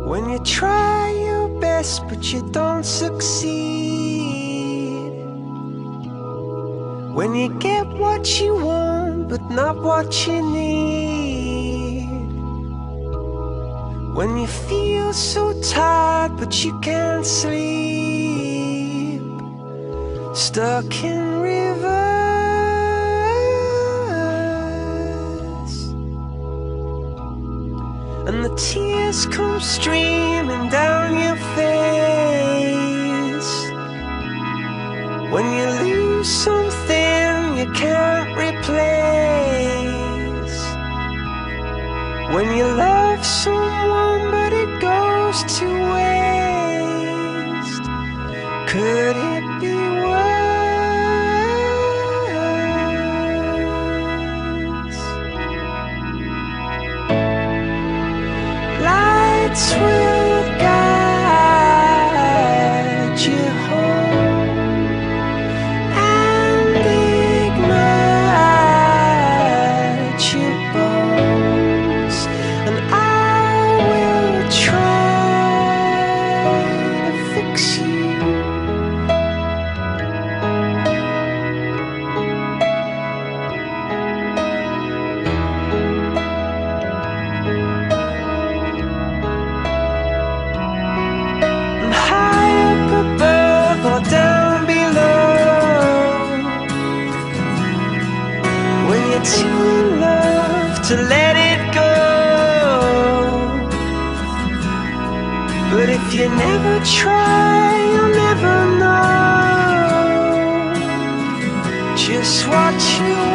When you try your best but you don't succeed, when you get what you want but not what you need, when you feel so tired but you can't sleep, stuck in rivers, and the tears come streaming down your face, when you lose something you can't replace, when you love someone but it goes to waste. Could it be worse? Lights will guide you home and ignite your bones, and I will try to fix you. And high up above or down below, when you're too in love to let it go. But if you never try, you'll never know just what you want.